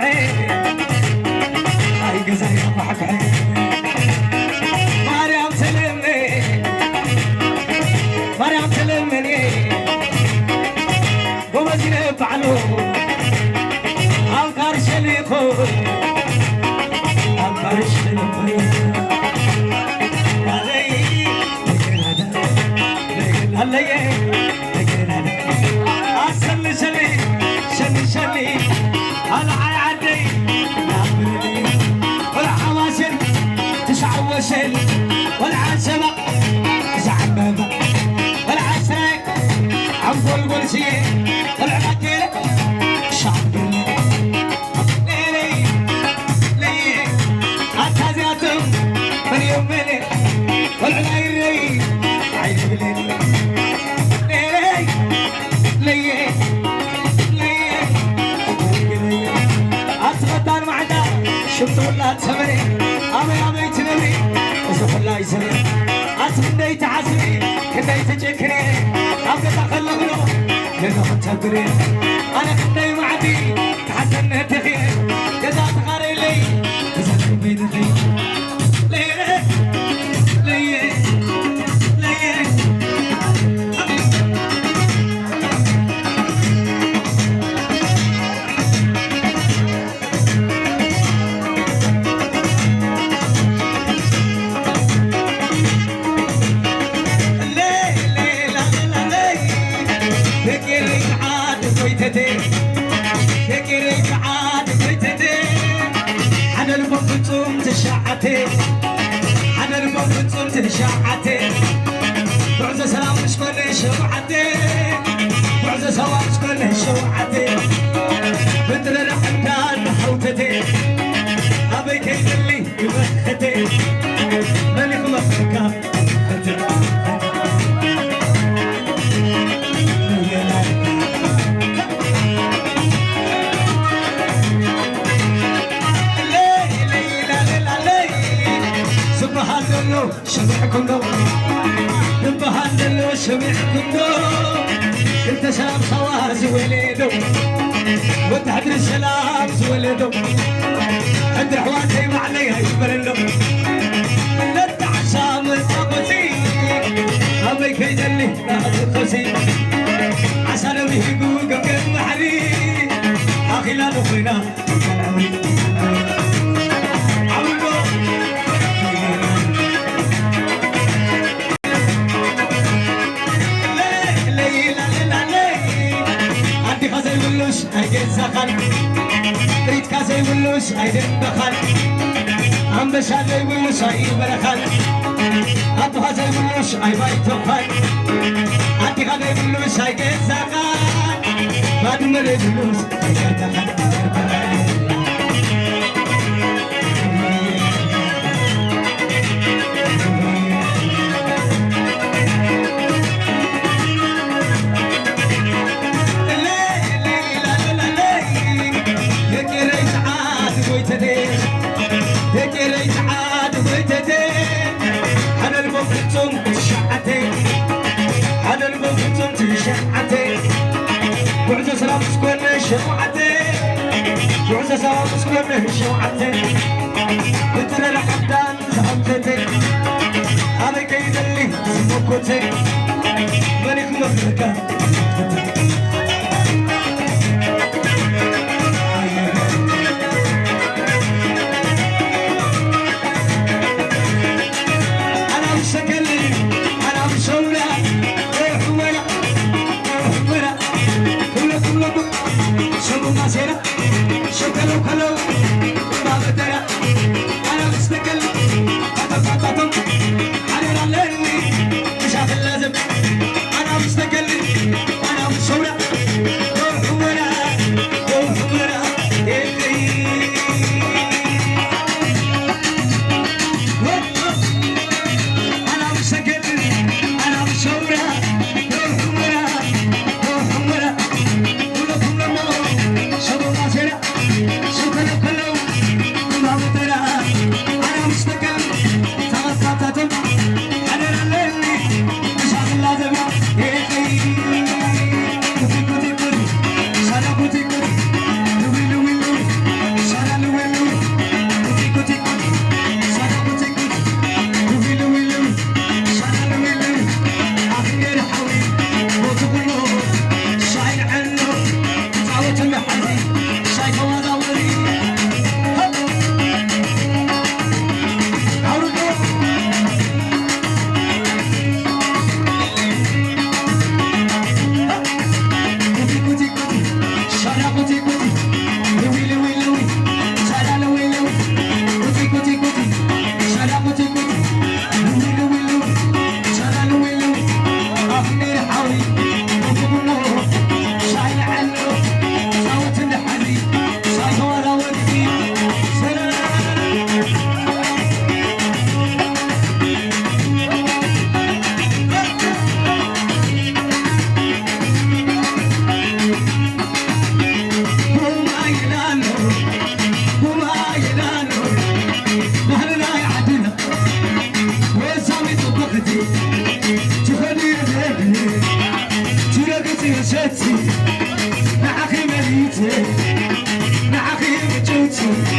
عين هاي قزاي يضحك عين مريم سلمني مريم سلمني ومزيني بعلو أنكر شليكو أنكر شليكو هلي أسلي شلي أنا عادي ولا حواشل تشعوشل ولا عشبة زعبابة ولا عساك عفو الشيء ولا عكيرة شعب ليلي ليلي أتازياتهم من يوم ملي ولا ليلي عيد بليلي شفت ولا تسمري أمي تنمري وصف الله يسمري أتمنى تعزري كنت تجكري أبقى تخلقنو لأنه تبري أنا كنت معدي تحسن تخير كذا تغاري لي كذا تبين خير ليه ليه ليه فكرك عاد بيتتي أنا البطوم تشعتي أنا البطوم تشعتي بعز سلام مش كل شوعتي بعز سلام مش كل شوعتي بدر الحمدان حوتتي أبيك يدلي يبختي ملك مفركة شمعكم دو نبهندلو شمعكم دو كنت سلام صواز وليدو وتحدر السلام وليدو عند حواتي معليها يبرلو من التعسام الطاقتي أبي كيدلي نهد الخسي عسى نبيه قوقم كم محري أخي لا نخينا تريد كاسي ولوش عيدن دخل عم بشادي ولوش عيد برخل أبو هزي ولوش عيد بيتوخل أنتي غادي ولوش عيد زخل بعد مريد ولوش عيد دخل بعد سلام سكون شوعتي بعد سلام سكون شوعتي بدر الحمدان زهمتي أنا كيد اللي سموكتي ملك مفركة أنا مشكلي أنا مشولة شو ماسيرة شو كلو ما بدرة أنا مستقل أنا فاتتم أنا رالني مش عارف اللازم أنا مستقل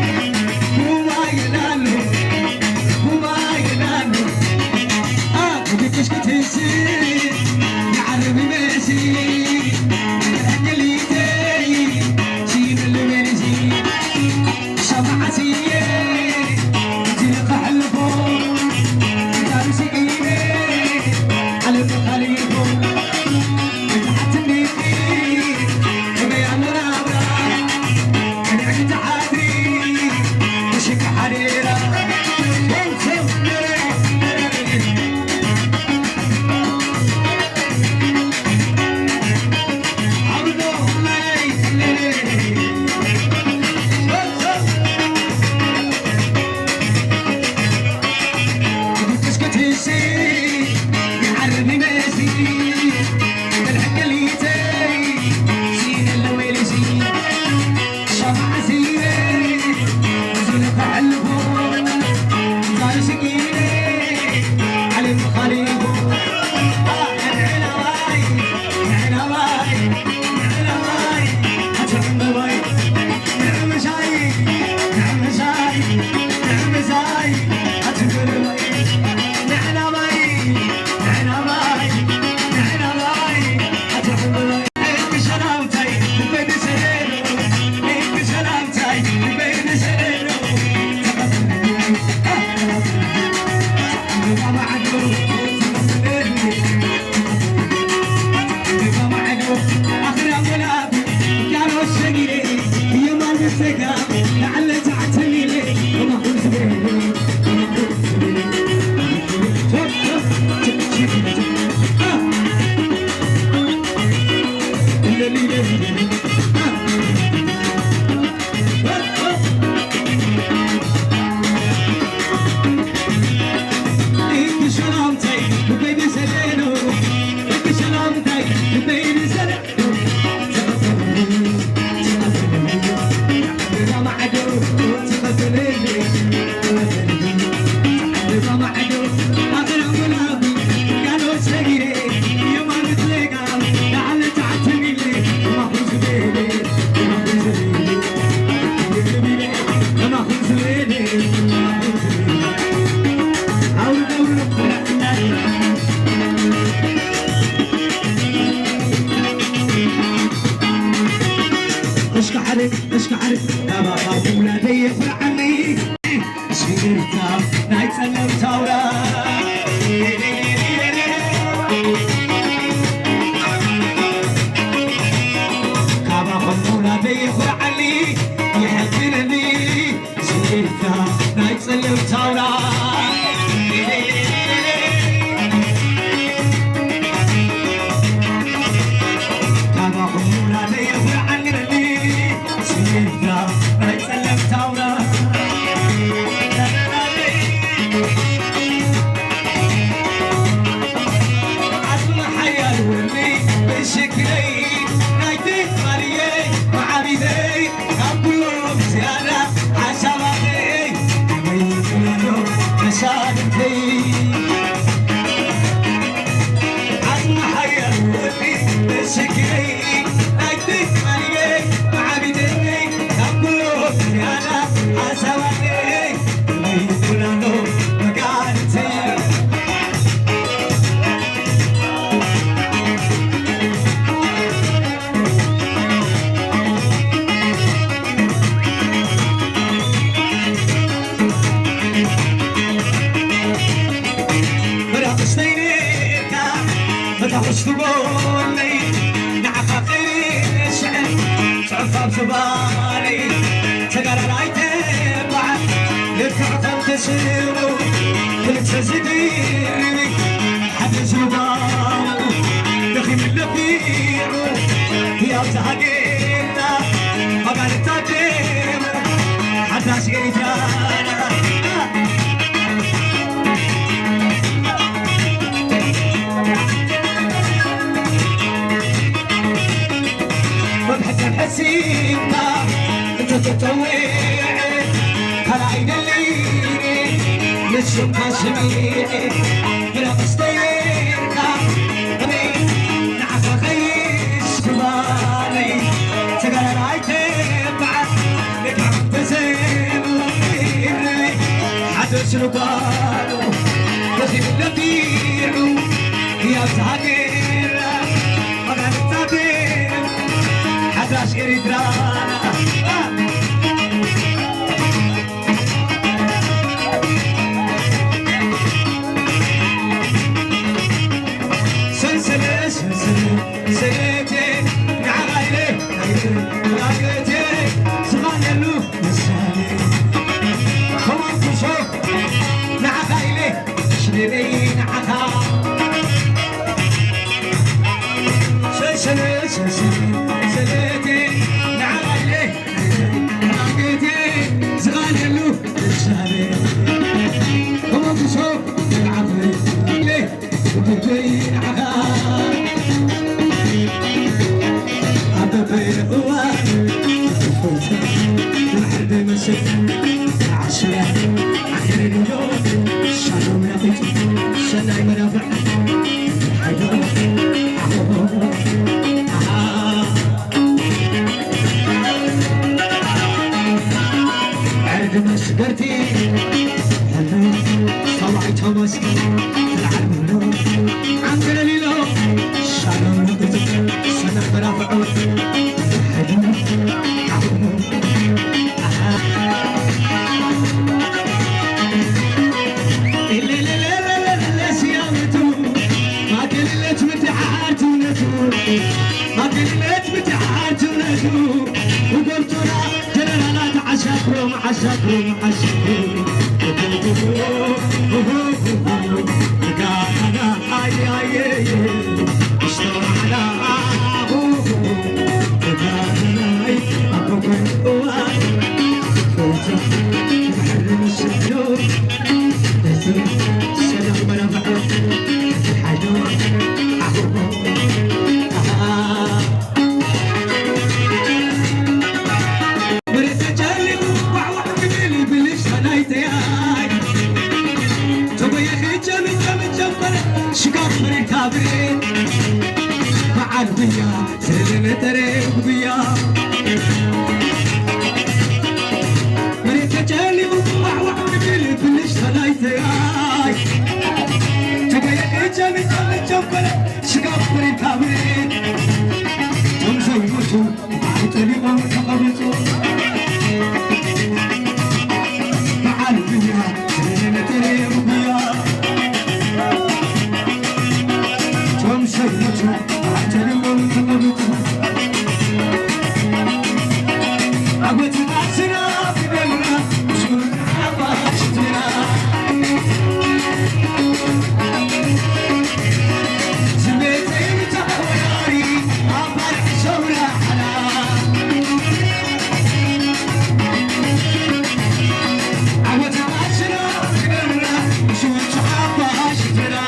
Take a سلوكانو وزيب اللبيعو يا زهقير مغان التابير حداش إريدرانا سلسلة سلسلتي نعغايلي لاقيتي زمان يلو نسالي كمان تشوف نعغايلي شريرين عخا سلسلة سلسلتي نعغايلي لاقيتي زمان يلو نسالي كمان تشوف نعغايلي وبين عغار عبابين قوان الحرب مسك عشرة آخر اليوم شانو منافق شناي منافع حيدر عرض مسكرتي هلو صلعي تومسك العالم عندنا ليلو شانو منافق شناي منافع حيدر ما كلمت بتعاتونتو وقلتنا جلالات عشاكم عشاكم عشاكم قاعدنا هاي هاي اشتغل على قاعدنا هاي ابوكم قوان كنت محرم الشجور سلام منافع حدود شقاق من الكابرين مع البيا سلم تريق بيا مريت جالي وضوع وعمل بلش خلايتي تبيا جامي جامي جنبل شقاق من الكابرين تمزوجو وعيتني ومتقبطو مع البيا سلم تريق بيا سيدتو عجل وانتظرتو عبت ناسنا في بلنا وشكر حباشتنا زبيتي متحوري عبر شورة حلال عبت ناسنا في بلنا وشكر حباشتنا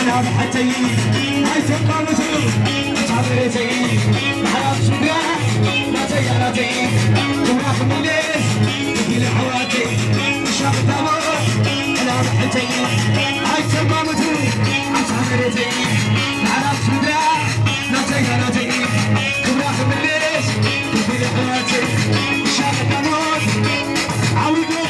أنا بحتي هاي تقامتو أتعبرتي محراب سوقا لا تيارتي تبراك من ليش تجي لحواتي شاب الدمار أنا بحتي هاي تقامتو أتعبرتي محراب سوقا لا تيارتي تبراك من ليش تجي لحواتي شاب الدمار عودو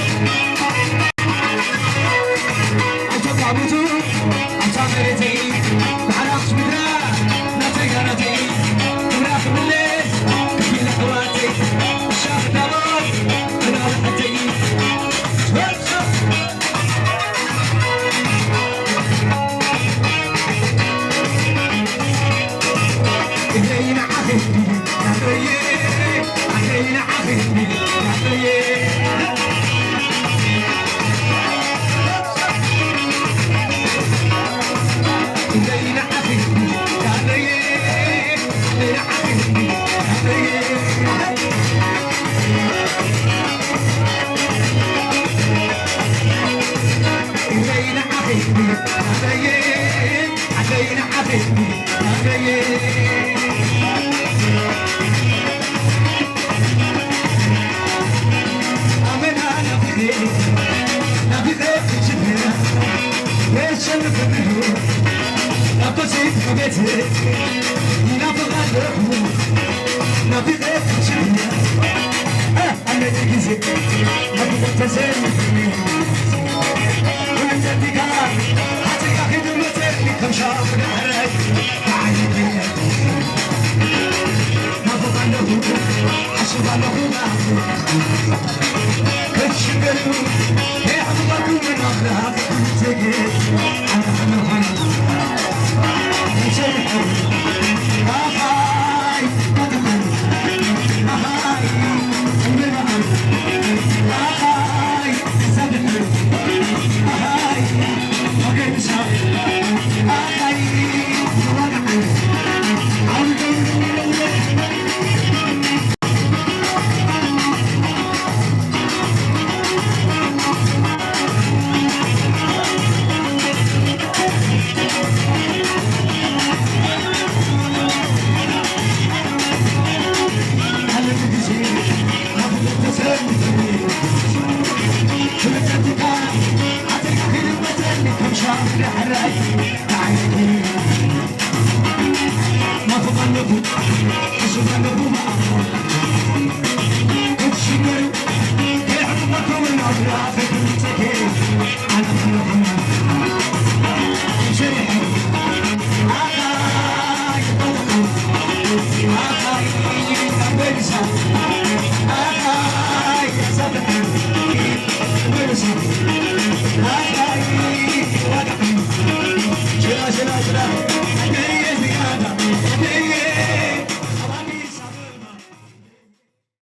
I